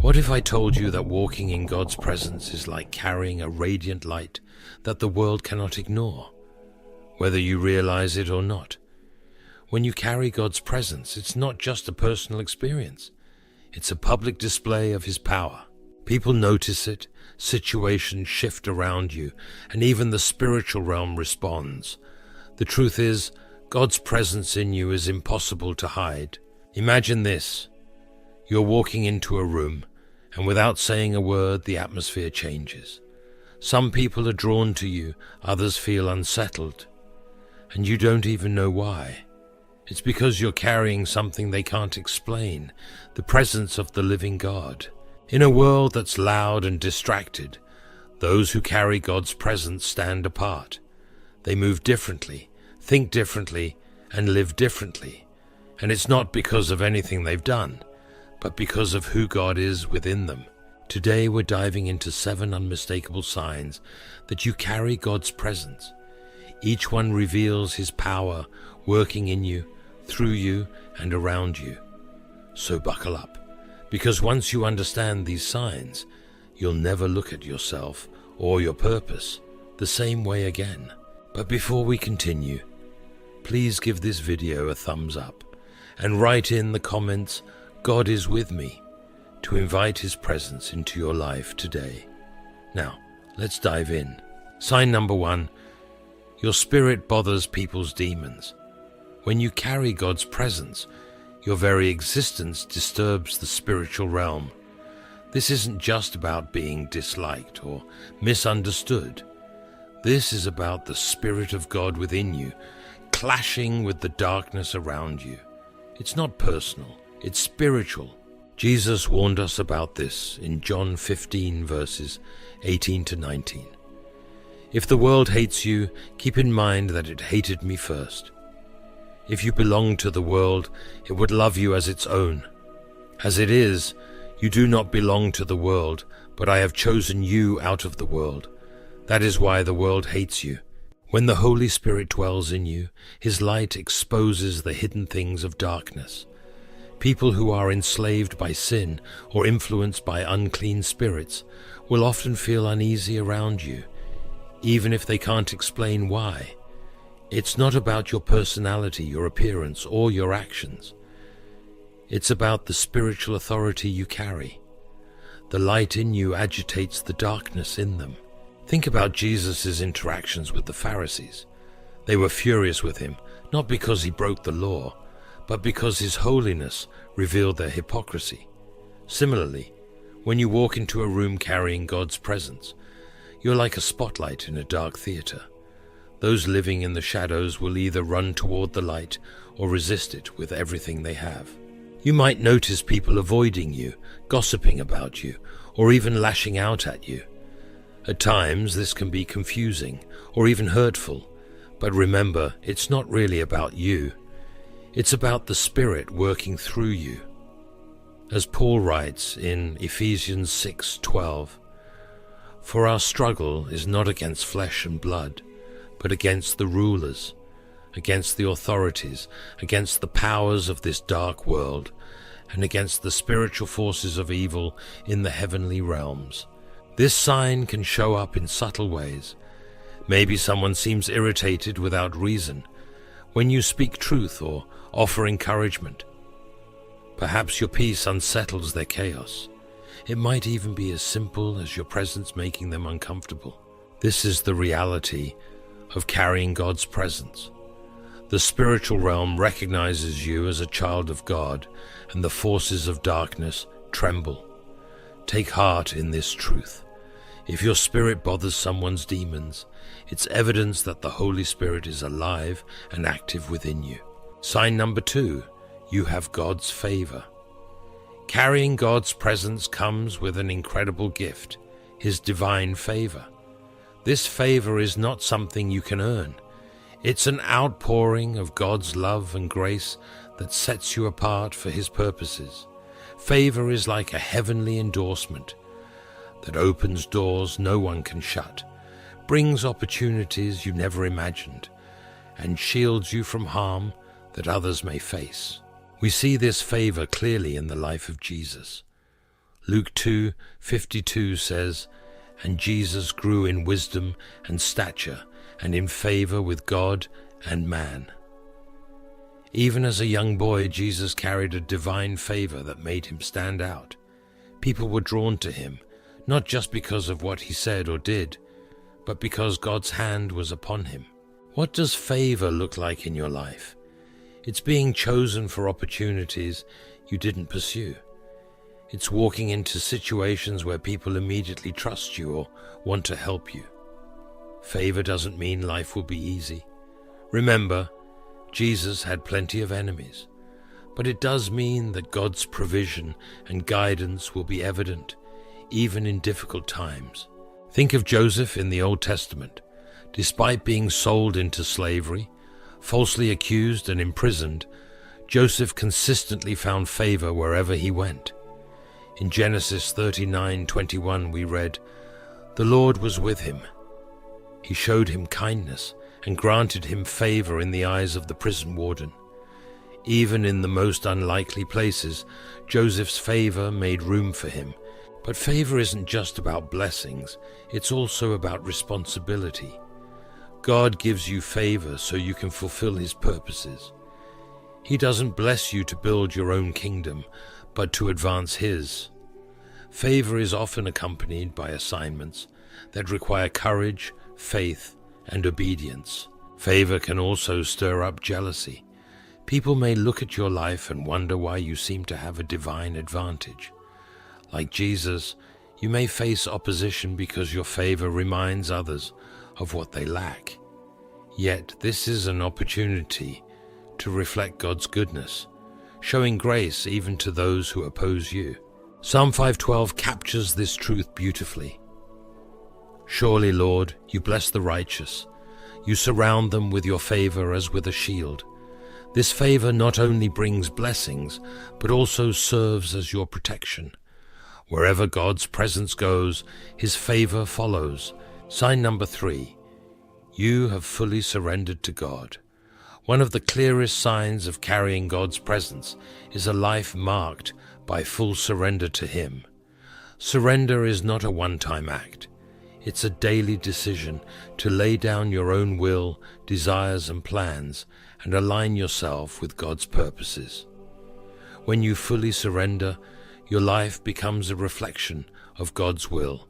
What if I told you that walking in God's presence is like carrying a radiant light that the world cannot ignore, whether you realize it or not? When you carry God's presence, it's not just a personal experience. It's a public display of His power. People notice it, situations shift around you, and even the spiritual realm responds. The truth is, God's presence in you is impossible to hide. Imagine this. You're walking into a room, and without saying a word, the atmosphere changes. Some people are drawn to you, others feel unsettled, and you don't even know why. It's because you're carrying something they can't explain, the presence of the living God. In a world that's loud and distracted, those who carry God's presence stand apart. They move differently, think differently, and live differently. And it's not because of anything they've done, but because of who God is within them. Today we're diving into 7 unmistakable signs that you carry God's presence. Each one reveals His power working in you, through you, and around you. So buckle up, because once you understand these signs, you'll never look at yourself or your purpose the same way again. But before we continue, please give this video a thumbs up and write in the comments, "God is with me," to invite His presence into your life today. Now, let's dive in. Sign number 1, your spirit bothers people's demons. When you carry God's presence, your very existence disturbs the spiritual realm. This isn't just about being disliked or misunderstood. This is about the Spirit of God within you, clashing with the darkness around you. It's not personal, it's spiritual. Jesus warned us about this in John 15 verses 18 to 19. If the world hates you, keep in mind that it hated me first. If you belonged to the world, it would love you as its own. As it is, you do not belong to the world, but I have chosen you out of the world. That is why the world hates you. When the Holy Spirit dwells in you, His light exposes the hidden things of darkness. People who are enslaved by sin or influenced by unclean spirits will often feel uneasy around you, even if they can't explain why. It's not about your personality, your appearance, or your actions. It's about the spiritual authority you carry. The light in you agitates the darkness in them. Think about Jesus' interactions with the Pharisees. They were furious with Him, not because He broke the law, but because His holiness revealed their hypocrisy. Similarly, when you walk into a room carrying God's presence, you're like a spotlight in a dark theater. Those living in the shadows will either run toward the light or resist it with everything they have. You might notice people avoiding you, gossiping about you, or even lashing out at you. At times, this can be confusing or even hurtful, but remember, it's not really about you. It's about the Spirit working through you. As Paul writes in Ephesians 6:12, "For our struggle is not against flesh and blood, but against the rulers, against the authorities, against the powers of this dark world, and against the spiritual forces of evil in the heavenly realms." This sign can show up in subtle ways. Maybe someone seems irritated without reason when you speak truth or offer encouragement. Perhaps your peace unsettles their chaos. It might even be as simple as your presence making them uncomfortable. This is the reality of carrying God's presence. The spiritual realm recognizes you as a child of God, and the forces of darkness tremble. Take heart in this truth. If your spirit bothers someone's demons, it's evidence that the Holy Spirit is alive and active within you. Sign number 2, you have God's favor. Carrying God's presence comes with an incredible gift, His divine favor. This favor is not something you can earn. It's an outpouring of God's love and grace that sets you apart for His purposes. Favor is like a heavenly endorsement that opens doors no one can shut, brings opportunities you never imagined, and shields you from harm that others may face. We see this favor clearly in the life of Jesus. Luke 2:52 says, "And Jesus grew in wisdom and stature and in favor with God and man." Even as a young boy, Jesus carried a divine favor that made him stand out. People were drawn to him, not just because of what he said or did, but because God's hand was upon him. What does favor look like in your life? It's being chosen for opportunities you didn't pursue. It's walking into situations where people immediately trust you or want to help you. Favor doesn't mean life will be easy. Remember, Jesus had plenty of enemies, but it does mean that God's provision and guidance will be evident, even in difficult times. Think of Joseph in the Old Testament. Despite being sold into slavery, falsely accused and imprisoned, Joseph consistently found favor wherever he went. In Genesis 39:21 we read, "The Lord was with him. He showed him kindness and granted him favor in the eyes of the prison warden." Even in the most unlikely places, Joseph's favor made room for him. But favor isn't just about blessings, it's also about responsibility. God gives you favor so you can fulfill his purposes. He doesn't bless you to build your own kingdom, but to advance his. Favor is often accompanied by assignments that require courage, faith, and obedience. Favor can also stir up jealousy. People may look at your life and wonder why you seem to have a divine advantage. Like Jesus, you may face opposition because your favor reminds others of what they lack. Yet this is an opportunity to reflect God's goodness, showing grace even to those who oppose you. Psalm 5:12 captures this truth beautifully. "Surely, Lord, you bless the righteous. You surround them with your favor as with a shield." This favor not only brings blessings, but also serves as your protection. Wherever God's presence goes, his favor follows. Sign number 3. You have fully surrendered to God. One of the clearest signs of carrying God's presence is a life marked by full surrender to him. Surrender is not a one-time act. It's a daily decision to lay down your own will, desires, and plans and align yourself with God's purposes. When you fully surrender, your life becomes a reflection of God's will,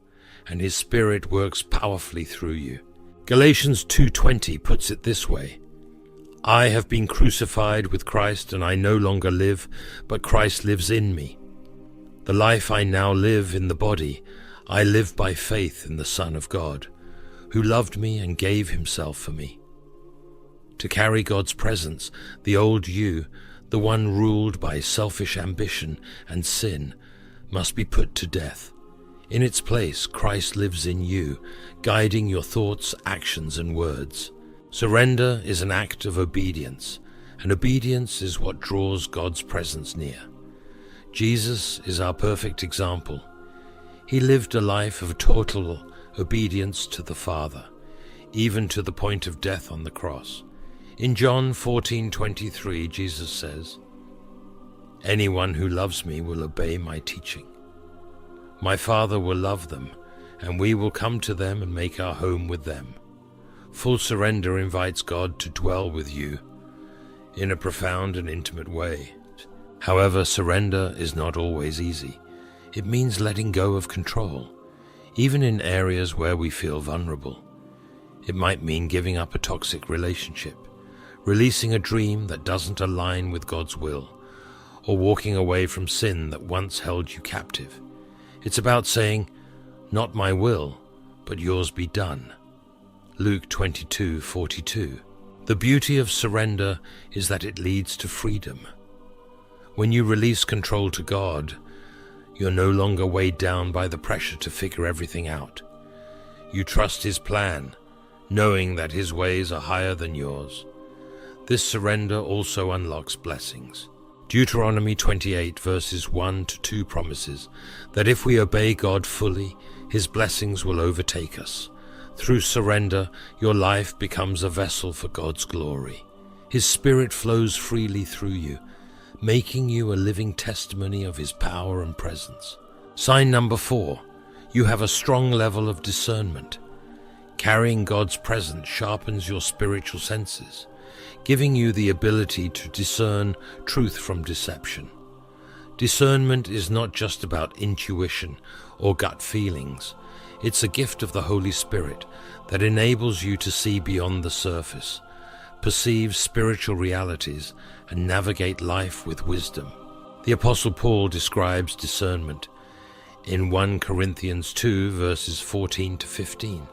and his Spirit works powerfully through you. Galatians 2:20 puts it this way: "I have been crucified with Christ, and I no longer live, but Christ lives in me. The life I now live in the body, I live by faith in the Son of God, who loved me and gave himself for me." To carry God's presence, the old you, the one ruled by selfish ambition and sin, must be put to death. In its place, Christ lives in you, guiding your thoughts, actions, and words. Surrender is an act of obedience, and obedience is what draws God's presence near. Jesus is our perfect example. He lived a life of total obedience to the Father, even to the point of death on the cross. In John 14:23, Jesus says, "Anyone who loves me will obey my teaching. My Father will love them, and we will come to them and make our home with them." Full surrender invites God to dwell with you in a profound and intimate way. However, surrender is not always easy. It means letting go of control, even in areas where we feel vulnerable. It might mean giving up a toxic relationship, releasing a dream that doesn't align with God's will, or walking away from sin that once held you captive. It's about saying, "Not my will, but yours be done." Luke 22:42. The beauty of surrender is that it leads to freedom. When you release control to God, you're no longer weighed down by the pressure to figure everything out. You trust his plan, knowing that his ways are higher than yours. This surrender also unlocks blessings. Deuteronomy 28 verses 1-2 promises that if we obey God fully, his blessings will overtake us. Through surrender, your life becomes a vessel for God's glory. His Spirit flows freely through you, making you a living testimony of his power and presence. Sign number 4. You have a strong level of discernment. Carrying God's presence sharpens your spiritual senses, giving you the ability to discern truth from deception. Discernment is not just about intuition or gut feelings. It's a gift of the Holy Spirit that enables you to see beyond the surface, perceive spiritual realities, and navigate life with wisdom. The Apostle Paul describes discernment in 1 Corinthians 2 verses 14 to 15.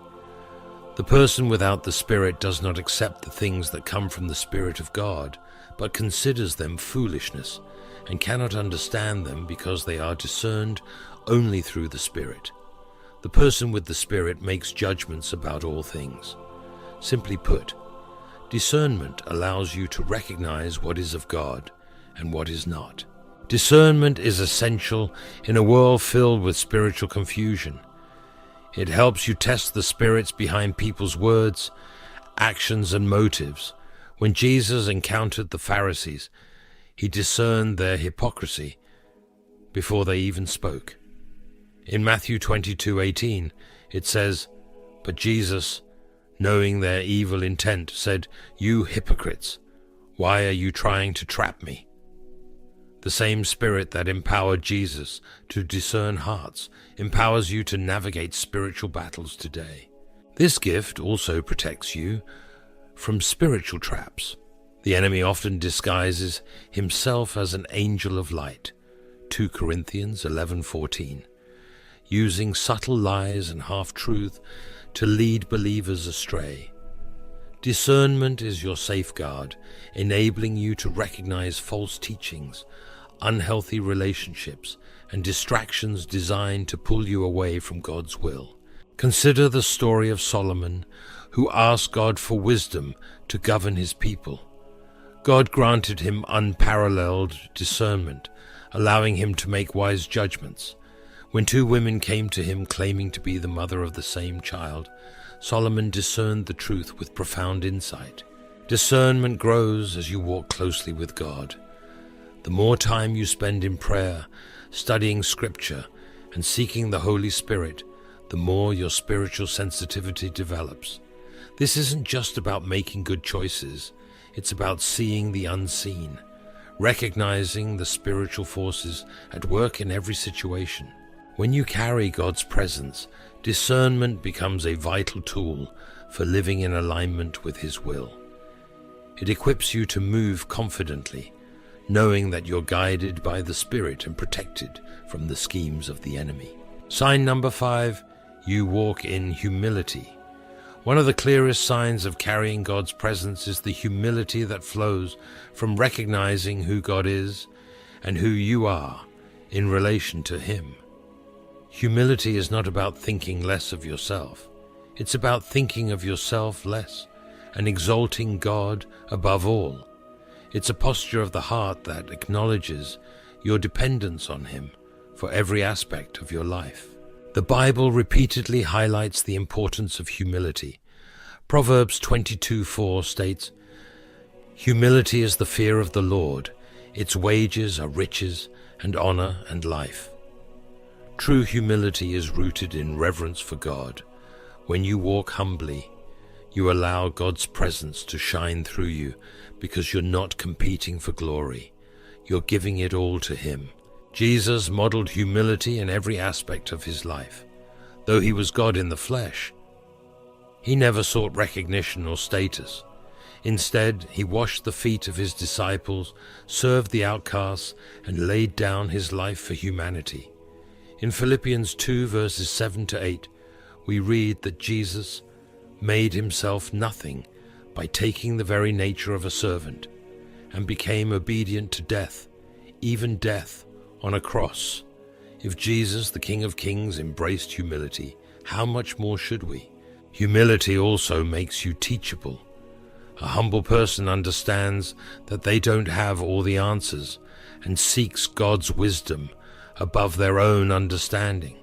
The person without the Spirit does not accept the things that come from the Spirit of God, but considers them foolishness, and cannot understand them because they are discerned only through the Spirit. The person with the Spirit makes judgments about all things. Simply put, discernment allows you to recognize what is of God and what is not. Discernment is essential in a world filled with spiritual confusion. It helps you test the spirits behind people's words, actions, and motives. When Jesus encountered the Pharisees, he discerned their hypocrisy before they even spoke. In Matthew 22:18, it says, "But Jesus, knowing their evil intent, said, 'You hypocrites, why are you trying to trap me?'" The same Spirit that empowered Jesus to discern hearts empowers you to navigate spiritual battles today. This gift also protects you from spiritual traps. The enemy often disguises himself as an angel of light, 2 Corinthians 11:14, using subtle lies and half-truth to lead believers astray. Discernment is your safeguard, enabling you to recognize false teachings, unhealthy relationships, and distractions designed to pull you away from God's will. Consider the story of Solomon, who asked God for wisdom to govern his people. God granted him unparalleled discernment, allowing him to make wise judgments. When 2 women came to him claiming to be the mother of the same child, Solomon discerned the truth with profound insight. Discernment grows as you walk closely with God. The more time you spend in prayer, studying Scripture, and seeking the Holy Spirit, the more your spiritual sensitivity develops. This isn't just about making good choices. It's about seeing the unseen, recognizing the spiritual forces at work in every situation. When you carry God's presence, discernment becomes a vital tool for living in alignment with His will. It equips you to move confidently, knowing that you're guided by the Spirit and protected from the schemes of the enemy. Sign number 5, you walk in humility. One of the clearest signs of carrying God's presence is the humility that flows from recognizing who God is and who you are in relation to Him. Humility is not about thinking less of yourself. It's about thinking of yourself less and exalting God above all. It's a posture of the heart that acknowledges your dependence on Him for every aspect of your life. The Bible repeatedly highlights the importance of humility. Proverbs 22:4 states, "Humility is the fear of the Lord. Its wages are riches and honor and life." True humility is rooted in reverence for God. When you walk humbly, you allow God's presence to shine through you because you're not competing for glory. You're giving it all to Him. Jesus modeled humility in every aspect of His life. Though He was God in the flesh, He never sought recognition or status. Instead, He washed the feet of His disciples, served the outcasts, and laid down His life for humanity. In Philippians 2 verses 7 to 8, we read that Jesus made Himself nothing by taking the very nature of a servant, and became obedient to death, even death on a cross. If Jesus, the King of Kings, embraced humility, how much more should we? Humility also makes you teachable. A humble person understands that they don't have all the answers and seeks God's wisdom above their own understanding.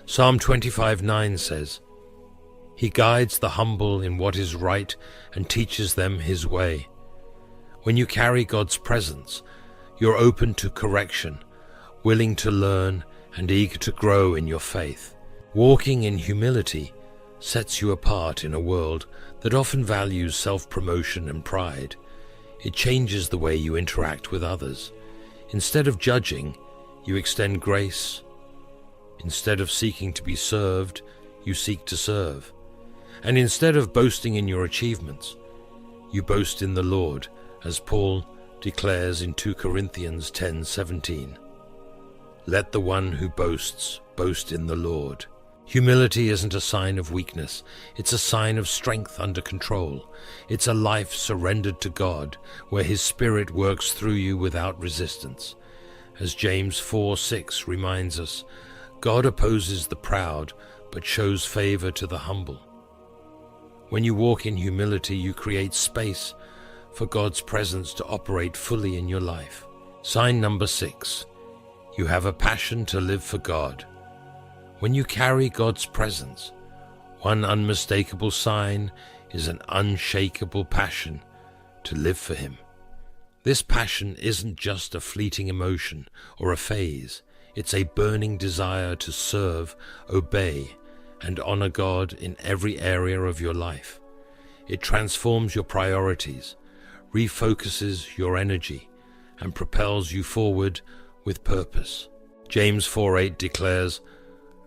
Psalm 25:9 says, "He guides the humble in what is right and teaches them His way." When you carry God's presence, you're open to correction, willing to learn, and eager to grow in your faith. Walking in humility sets you apart in a world that often values self-promotion and pride. It changes the way you interact with others. Instead of judging, you extend grace. Instead of seeking to be served, you seek to serve. And instead of boasting in your achievements, you boast in the Lord, as Paul declares in 2 Corinthians 10:17. Let the one who boasts boast in the Lord. Humility isn't a sign of weakness, it's a sign of strength under control. It's a life surrendered to God, where His Spirit works through you without resistance. As James 4:6 reminds us, God opposes the proud, but shows favor to the humble. When you walk in humility, you create space for God's presence to operate fully in your life. Sign number 6. You have a passion to live for God. When you carry God's presence, one unmistakable sign is an unshakable passion to live for Him. This passion isn't just a fleeting emotion or a phase. It's a burning desire to serve, obey, and honor God in every area of your life. It transforms your priorities, refocuses your energy, and propels you forward with purpose. James 4:8 declares,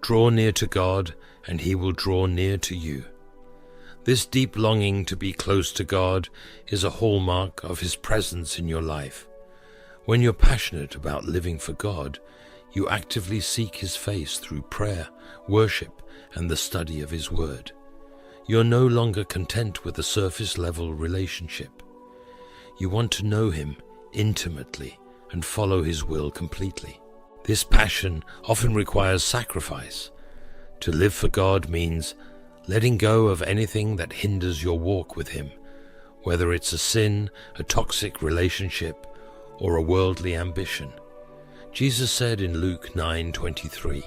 "Draw near to God, and He will draw near to you." This deep longing to be close to God is a hallmark of His presence in your life. When you're passionate about living for God, you actively seek His face through prayer, worship, and the study of His Word. You're no longer content with a surface-level relationship. You want to know Him intimately and follow His will completely. This passion often requires sacrifice. To live for God means letting go of anything that hinders your walk with Him, whether it's a sin, a toxic relationship, or a worldly ambition. Jesus said in Luke 9:23,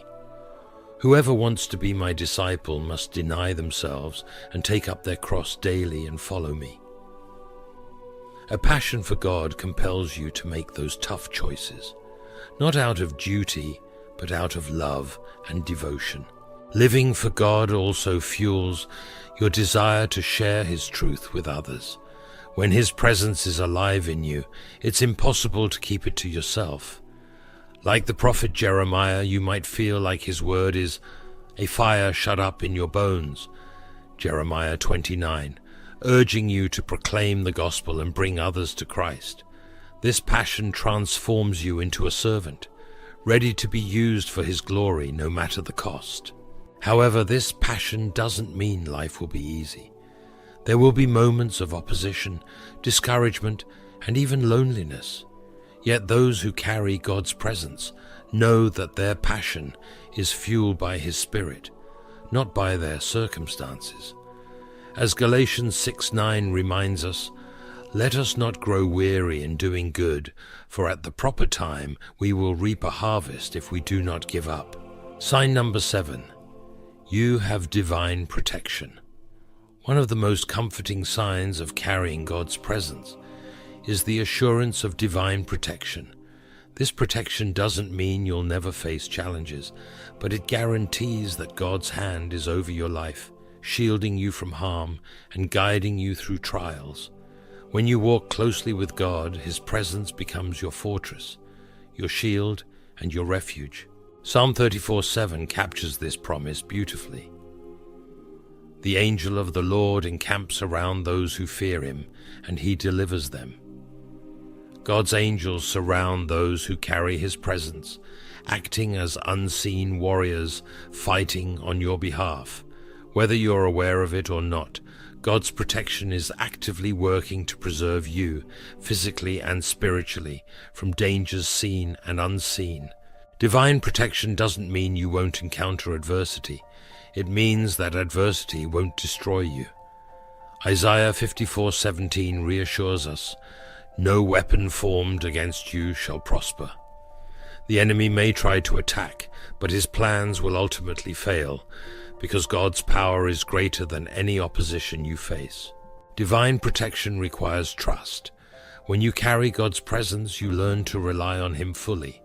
"Whoever wants to be my disciple must deny themselves and take up their cross daily and follow me." A passion for God compels you to make those tough choices, not out of duty, but out of love and devotion. Living for God also fuels your desire to share His truth with others. When His presence is alive in you, it's impossible to keep it to yourself. Like the prophet Jeremiah, you might feel like his word is a fire shut up in your bones, Jeremiah 29, urging you to proclaim the gospel and bring others to Christ. This passion transforms you into a servant, ready to be used for His glory no matter the cost. However, this passion doesn't mean life will be easy. There will be moments of opposition, discouragement, and even loneliness. Yet those who carry God's presence know that their passion is fueled by His Spirit, not by their circumstances. As Galatians 6:9 reminds us, "Let us not grow weary in doing good, for at the proper time we will reap a harvest if we do not give up." Sign number 7. You have divine protection. One of the most comforting signs of carrying God's presence is the assurance of divine protection. This protection doesn't mean you'll never face challenges, but it guarantees that God's hand is over your life, shielding you from harm and guiding you through trials. When you walk closely with God, His presence becomes your fortress, your shield, and your refuge. Psalm 34:7 captures this promise beautifully. The angel of the Lord encamps around those who fear Him, and He delivers them. God's angels surround those who carry His presence, acting as unseen warriors fighting on your behalf. Whether you're aware of it or not, God's protection is actively working to preserve you, physically and spiritually, from dangers seen and unseen. Divine protection doesn't mean you won't encounter adversity. It means that adversity won't destroy you. Isaiah 54:17 reassures us, "No weapon formed against you shall prosper." The enemy may try to attack, but his plans will ultimately fail, because God's power is greater than any opposition you face. Divine protection requires trust. When you carry God's presence, you learn to rely on Him fully,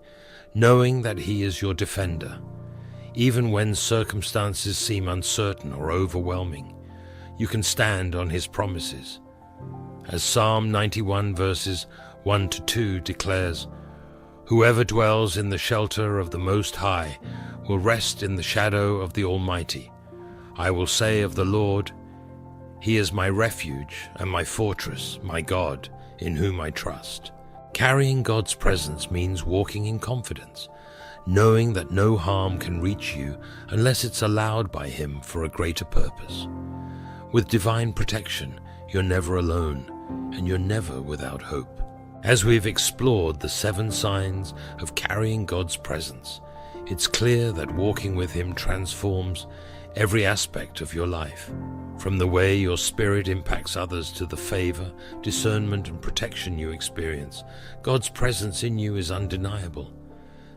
knowing that He is your defender. Even when circumstances seem uncertain or overwhelming, you can stand on His promises. As Psalm 91 verses 1 to 2 declares, "Whoever dwells in the shelter of the Most High will rest in the shadow of the Almighty. I will say of the Lord, He is my refuge and my fortress, my God, in whom I trust." Carrying God's presence means walking in confidence, knowing that no harm can reach you unless it's allowed by Him for a greater purpose. With divine protection, you're never alone, and you're never without hope. As we've explored the 7 signs of carrying God's presence, it's clear that walking with Him transforms every aspect of your life, from the way your spirit impacts others to the favor, discernment, and protection you experience. God's presence in you is undeniable.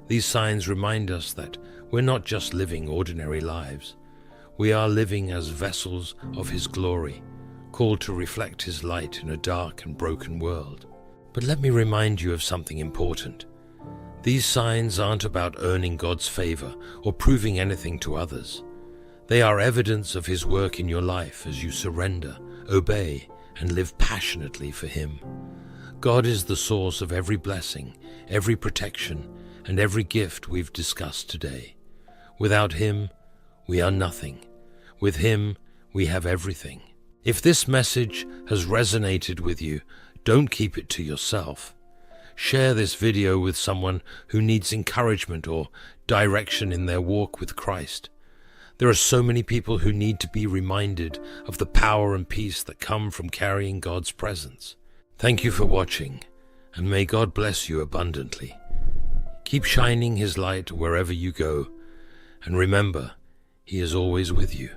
These signs remind us that we're not just living ordinary lives. We are living as vessels of His glory, called to reflect His light in a dark and broken world. But let me remind you of something important. These signs aren't about earning God's favor or proving anything to others. They are evidence of His work in your life as you surrender, obey, and live passionately for Him. God is the source of every blessing, every protection, and every gift we've discussed today. Without Him, we are nothing. With Him, we have everything. If this message has resonated with you, don't keep it to yourself. Share this video with someone who needs encouragement or direction in their walk with Christ. There are so many people who need to be reminded of the power and peace that come from carrying God's presence. Thank you for watching, and may God bless you abundantly. Keep shining His light wherever you go, and remember, He is always with you.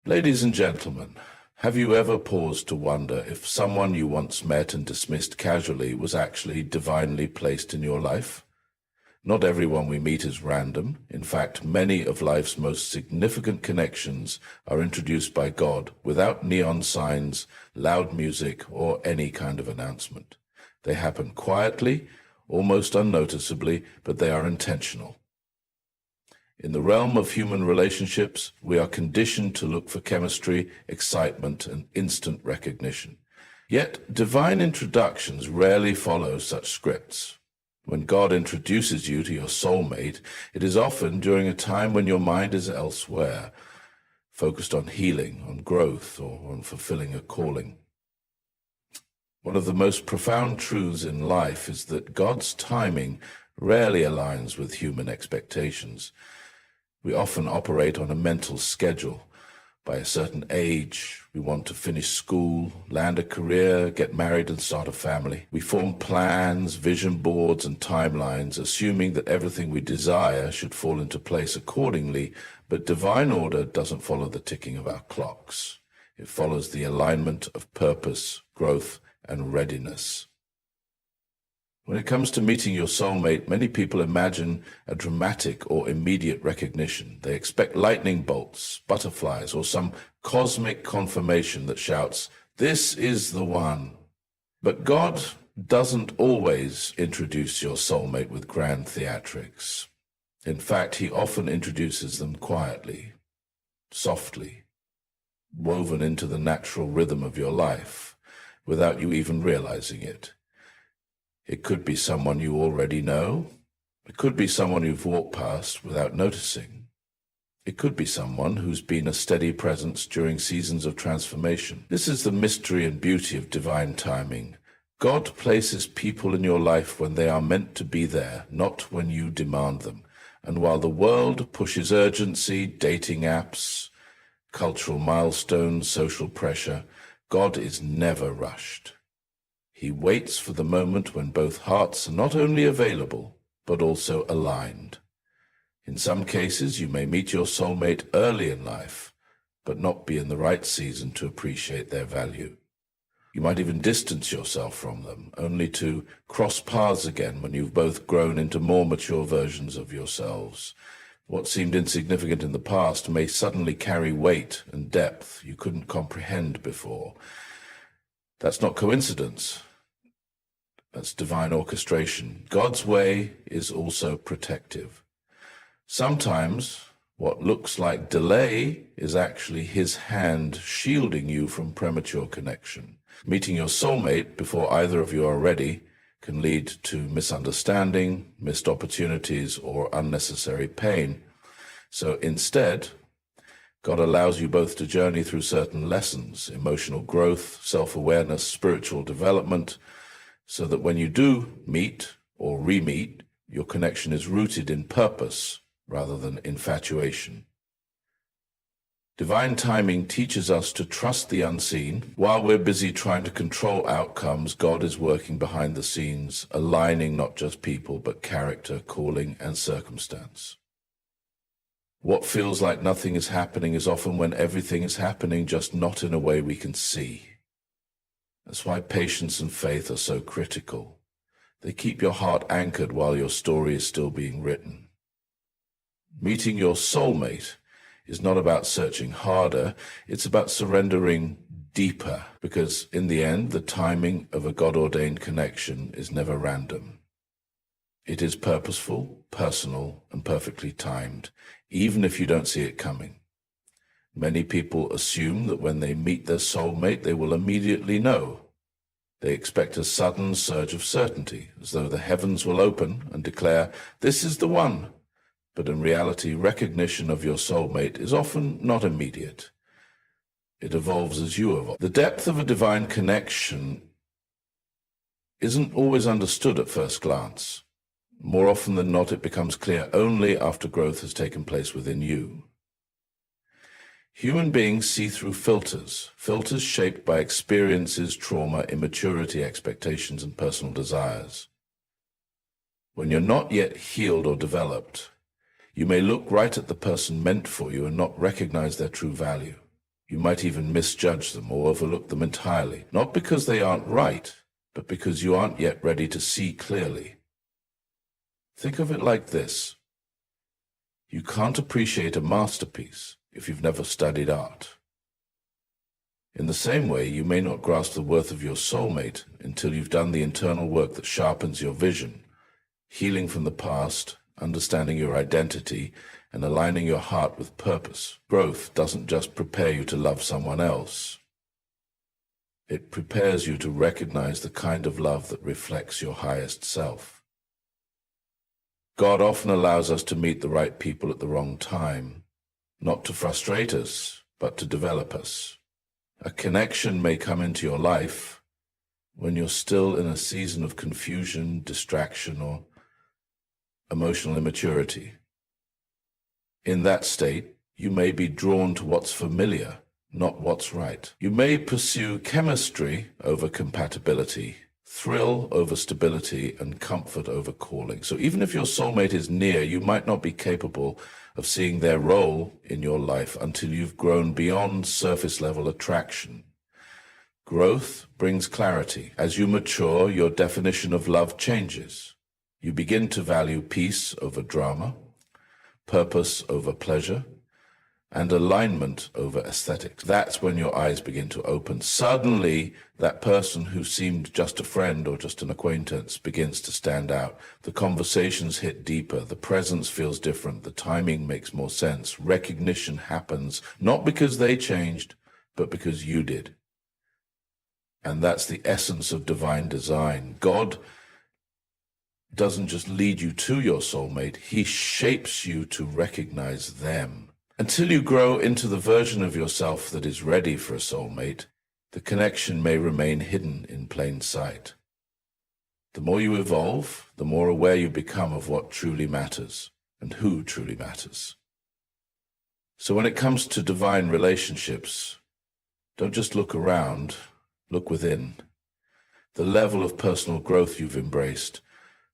Ladies and gentlemen, have you ever paused to wonder if someone you once met and dismissed casually was actually divinely placed in your life? Not everyone we meet is random. In fact, many of life's most significant connections are introduced by God without neon signs, loud music, or any kind of announcement. They happen quietly, almost unnoticeably, but they are intentional. In the realm of human relationships, we are conditioned to look for chemistry, excitement, and instant recognition. Yet, divine introductions rarely follow such scripts. When God introduces you to your soulmate, it is often during a time when your mind is elsewhere, focused on healing, on growth, or on fulfilling a calling. One of the most profound truths in life is that God's timing rarely aligns with human expectations. We often operate on a mental schedule. By a certain age, we want to finish school, land a career, get married and start a family. We form plans, vision boards, and timelines, assuming that everything we desire should fall into place accordingly, but divine order doesn't follow the ticking of our clocks. It follows the alignment of purpose, growth, and readiness. When it comes to meeting your soulmate, many people imagine a dramatic or immediate recognition. They expect lightning bolts, butterflies, or some cosmic confirmation that shouts, "This is the one." But God doesn't always introduce your soulmate with grand theatrics. In fact, He often introduces them quietly, softly, woven into the natural rhythm of your life, without you even realizing it. It could be someone you already know. It could be someone you've walked past without noticing. It could be someone who's been a steady presence during seasons of transformation. This is the mystery and beauty of divine timing. God places people in your life when they are meant to be there, not when you demand them. And while the world pushes urgency, dating apps, cultural milestones, social pressure, God is never rushed. He waits for the moment when both hearts are not only available, but also aligned. In some cases, you may meet your soulmate early in life, but not be in the right season to appreciate their value. You might even distance yourself from them, only to cross paths again when you've both grown into more mature versions of yourselves. What seemed insignificant in the past may suddenly carry weight and depth you couldn't comprehend before. That's not coincidence. That's divine orchestration. God's way is also protective. Sometimes what looks like delay is actually his hand shielding you from premature connection. Meeting your soulmate before either of you are ready can lead to misunderstanding, missed opportunities, or unnecessary pain. So instead, God allows you both to journey through certain lessons, emotional growth, self-awareness, spiritual development, so that when you do meet or re-meet, your connection is rooted in purpose rather than infatuation. Divine timing teaches us to trust the unseen. While we're busy trying to control outcomes, God is working behind the scenes, aligning not just people, but character, calling, and circumstance. What feels like nothing is happening is often when everything is happening, just not in a way we can see. That's why patience and faith are so critical. They keep your heart anchored while your story is still being written. Meeting your soulmate is not about searching harder, it's about surrendering deeper, because in the end, the timing of a God-ordained connection is never random. It is purposeful, personal, and perfectly timed, even if you don't see it coming. Many people assume that when they meet their soulmate, they will immediately know. They expect a sudden surge of certainty, as though the heavens will open and declare, "This is the one." But in reality, recognition of your soulmate is often not immediate. It evolves as you evolve. The depth of a divine connection isn't always understood at first glance. More often than not, it becomes clear only after growth has taken place within you. Human beings see through filters shaped by experiences, trauma, immaturity, expectations, and personal desires. When you're not yet healed or developed, you may look right at the person meant for you and not recognize their true value. You might even misjudge them or overlook them entirely, not because they aren't right, but because you aren't yet ready to see clearly. Think of it like this. You can't appreciate a masterpiece if you've never studied art. In the same way, you may not grasp the worth of your soulmate until you've done the internal work that sharpens your vision, healing from the past, understanding your identity, and aligning your heart with purpose. Growth doesn't just prepare you to love someone else. It prepares you to recognize the kind of love that reflects your highest self. God often allows us to meet the right people at the wrong time, not to frustrate us, but to develop us. A connection may come into your life when you're still in a season of confusion, distraction, or emotional immaturity. In that state, you may be drawn to what's familiar, not what's right. You may pursue chemistry over compatibility, thrill over stability, and comfort over calling. So even if your soulmate is near, you might not be capable of seeing their role in your life until you've grown beyond surface-level attraction. Growth brings clarity. As you mature, your definition of love changes. You begin to value peace over drama, purpose over pleasure, and alignment over aesthetics. That's when your eyes begin to open. Suddenly, that person who seemed just a friend or just an acquaintance begins to stand out. The conversations hit deeper. The presence feels different. The timing makes more sense. Recognition happens, not because they changed, but because you did. And that's the essence of divine design. God doesn't just lead you to your soulmate, he shapes you to recognize them. Until you grow into the version of yourself that is ready for a soulmate, the connection may remain hidden in plain sight. The more you evolve, the more aware you become of what truly matters and who truly matters. So when it comes to divine relationships, don't just look around, look within. The level of personal growth you've embraced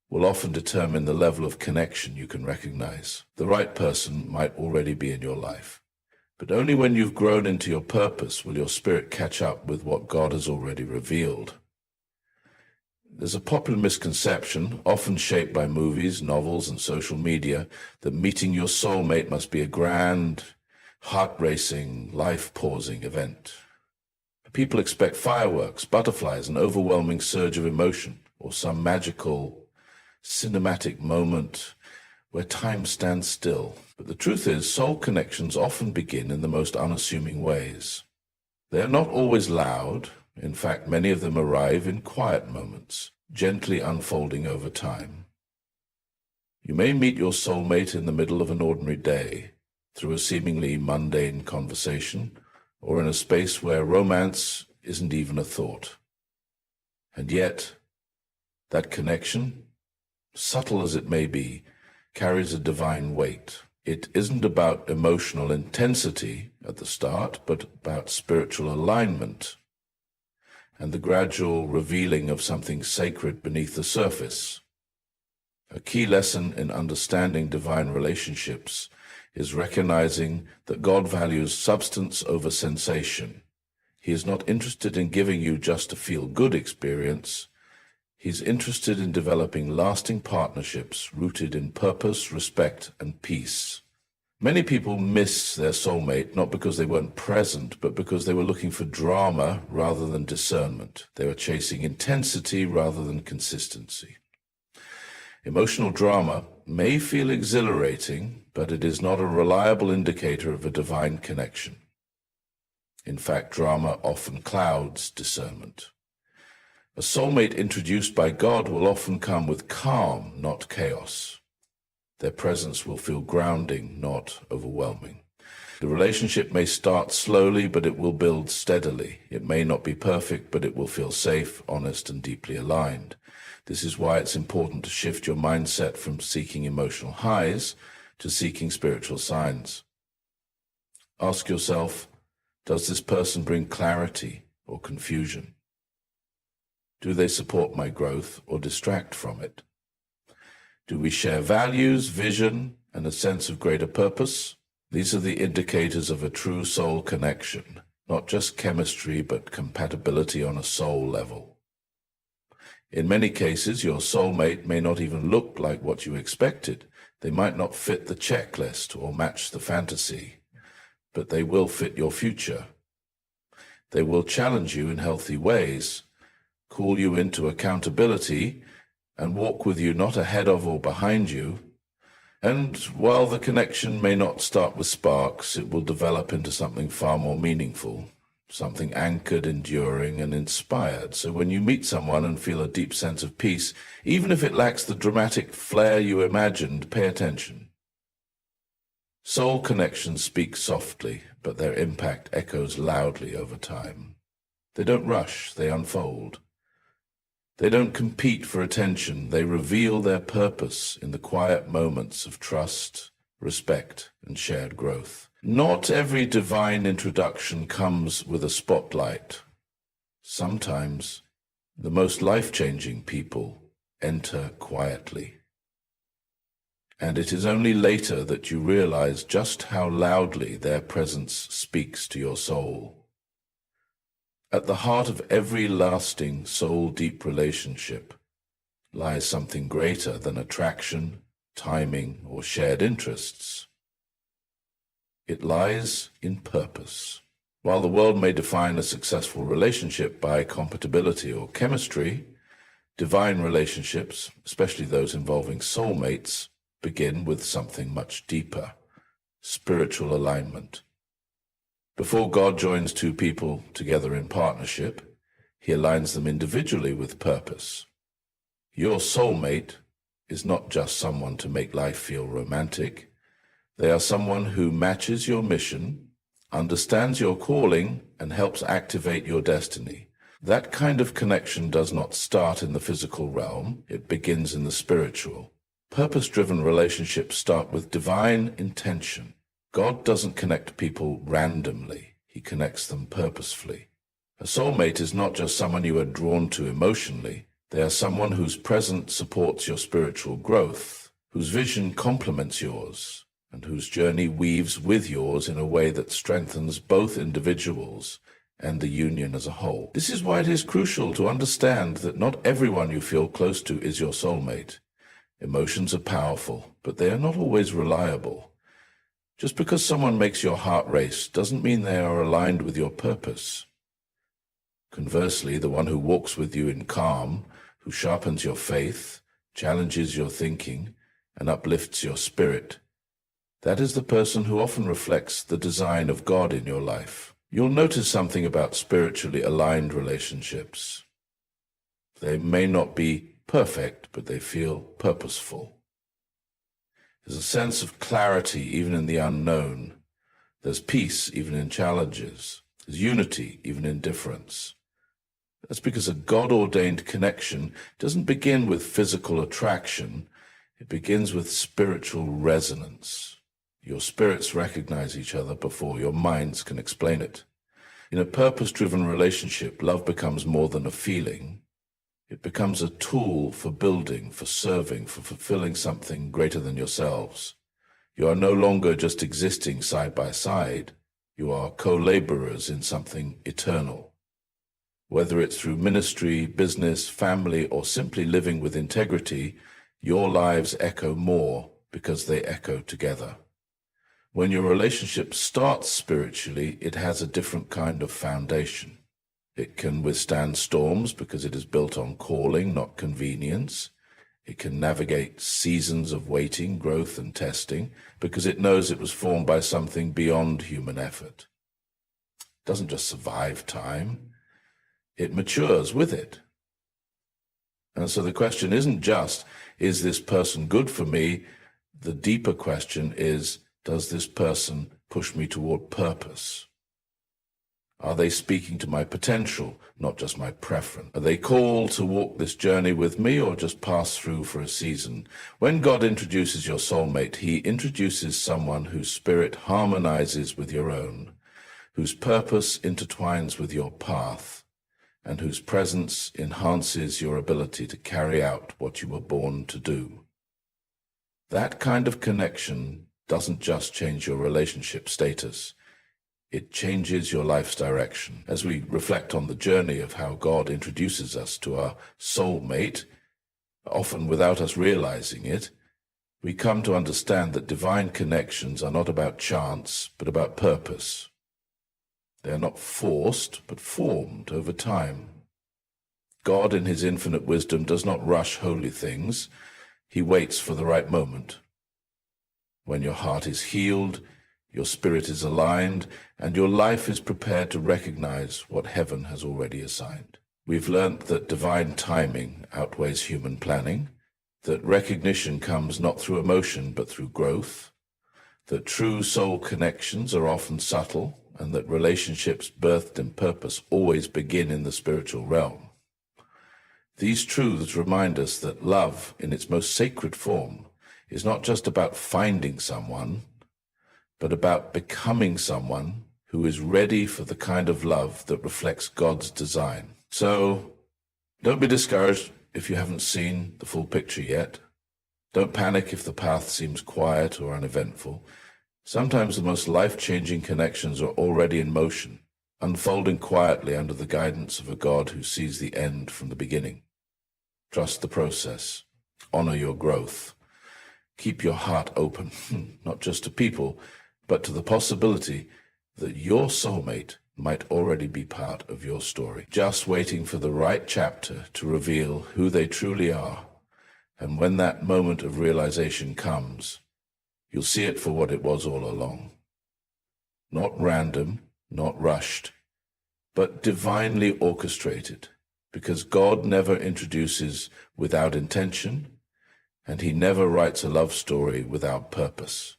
will often determine the level of connection you can recognize. The right person might already be in your life, but only when you've grown into your purpose will your spirit catch up with what God has already revealed. There's a popular misconception, often shaped by movies, novels, and social media, that meeting your soulmate must be a grand, heart-racing, life-pausing event. People expect fireworks, butterflies, an overwhelming surge of emotion, or some magical, cinematic moment where time stands still. But the truth is, soul connections often begin in the most unassuming ways. They are not always loud. In fact, many of them arrive in quiet moments, gently unfolding over time. You may meet your soulmate in the middle of an ordinary day, through a seemingly mundane conversation, or in a space where romance isn't even a thought. And yet, that connection, subtle as it may be, carries a divine weight. It isn't about emotional intensity at the start, but about spiritual alignment and the gradual revealing of something sacred beneath the surface. A key lesson in understanding divine relationships is recognizing that God values substance over sensation. He is not interested in giving you just a feel-good experience. He's interested in developing lasting partnerships rooted in purpose, respect, and peace. Many people miss their soulmate not because they weren't present, but because they were looking for drama rather than discernment. They were chasing intensity rather than consistency. Emotional drama may feel exhilarating, but it is not a reliable indicator of a divine connection. In fact, drama often clouds discernment. A soulmate introduced by God will often come with calm, not chaos. Their presence will feel grounding, not overwhelming. The relationship may start slowly, but it will build steadily. It may not be perfect, but it will feel safe, honest, and deeply aligned. This is why it's important to shift your mindset from seeking emotional highs to seeking spiritual signs. Ask yourself, does this person bring clarity or confusion? Do they support my growth or distract from it? Do we share values, vision, and a sense of greater purpose? These are the indicators of a true soul connection, not just chemistry, but compatibility on a soul level. In many cases, your soulmate may not even look like what you expected. They might not fit the checklist or match the fantasy, but they will fit your future. They will challenge you in healthy ways, call you into accountability, and walk with you not ahead of or behind you. And while the connection may not start with sparks, it will develop into something far more meaningful, something anchored, enduring, and inspired. So when you meet someone and feel a deep sense of peace, even if it lacks the dramatic flair you imagined, pay attention. Soul connections speak softly, but their impact echoes loudly over time. They don't rush, they unfold. They don't compete for attention. They reveal their purpose in the quiet moments of trust, respect, and shared growth. Not every divine introduction comes with a spotlight. Sometimes the most life-changing people enter quietly. And it is only later that you realize just how loudly their presence speaks to your soul. At the heart of every lasting, soul-deep relationship lies something greater than attraction, timing, or shared interests. It lies in purpose. While the world may define a successful relationship by compatibility or chemistry, divine relationships, especially those involving soulmates, begin with something much deeper: spiritual alignment. Before God joins two people together in partnership, he aligns them individually with purpose. Your soulmate is not just someone to make life feel romantic. They are someone who matches your mission, understands your calling, and helps activate your destiny. That kind of connection does not start in the physical realm. It begins in the spiritual. Purpose-driven relationships start with divine intention. God doesn't connect people randomly. He connects them purposefully. A soulmate is not just someone you are drawn to emotionally. They are someone whose presence supports your spiritual growth, whose vision complements yours, and whose journey weaves with yours in a way that strengthens both individuals and the union as a whole. This is why it is crucial to understand that not everyone you feel close to is your soulmate. Emotions are powerful, but they are not always reliable. Just because someone makes your heart race doesn't mean they are aligned with your purpose. Conversely, the one who walks with you in calm, who sharpens your faith, challenges your thinking, and uplifts your spirit. That is the person who often reflects the design of God in your life. You'll notice something about spiritually aligned relationships. They may not be perfect, but they feel purposeful. There's a sense of clarity even in the unknown. There's peace even in challenges. There's unity even in difference. That's because a God-ordained connection doesn't begin with physical attraction. It begins with spiritual resonance. Your spirits recognize each other before your minds can explain it. In a purpose-driven relationship, love becomes more than a feeling. It becomes a tool for building, for serving, for fulfilling something greater than yourselves. You are no longer just existing side by side. You are co-laborers in something eternal. Whether it's through ministry, business, family, or simply living with integrity, your lives echo more because they echo together. When your relationship starts spiritually, it has a different kind of foundation. It can withstand storms because it is built on calling, not convenience. It can navigate seasons of waiting, growth, and testing because it knows it was formed by something beyond human effort. It doesn't just survive time. It matures with it. And so the question isn't just, is this person good for me? The deeper question is, does this person push me toward purpose? Are they speaking to my potential, not just my preference? Are they called to walk this journey with me or just pass through for a season? When God introduces your soulmate, he introduces someone whose spirit harmonizes with your own, whose purpose intertwines with your path, and whose presence enhances your ability to carry out what you were born to do. That kind of connection doesn't just change your relationship status. It changes your life's direction. As we reflect on the journey of how God introduces us to our soulmate, often without us realizing it, we come to understand that divine connections are not about chance, but about purpose. They are not forced, but formed over time. God, in his infinite wisdom, does not rush holy things. He waits for the right moment. When your heart is healed, your spirit is aligned, and your life is prepared to recognize what heaven has already assigned. We've learnt that divine timing outweighs human planning, that recognition comes not through emotion but through growth, that true soul connections are often subtle, and that relationships birthed in purpose always begin in the spiritual realm. These truths remind us that love, in its most sacred form, is not just about finding someone, but about becoming someone who is ready for the kind of love that reflects God's design. So, don't be discouraged if you haven't seen the full picture yet. Don't panic if the path seems quiet or uneventful. Sometimes the most life-changing connections are already in motion, unfolding quietly under the guidance of a God who sees the end from the beginning. Trust the process. Honor your growth. Keep your heart open, not just to people, but to the possibility that your soulmate might already be part of your story, just waiting for the right chapter to reveal who they truly are. And when that moment of realization comes, you'll see it for what it was all along. Not random, not rushed, but divinely orchestrated, because God never introduces without intention, and he never writes a love story without purpose.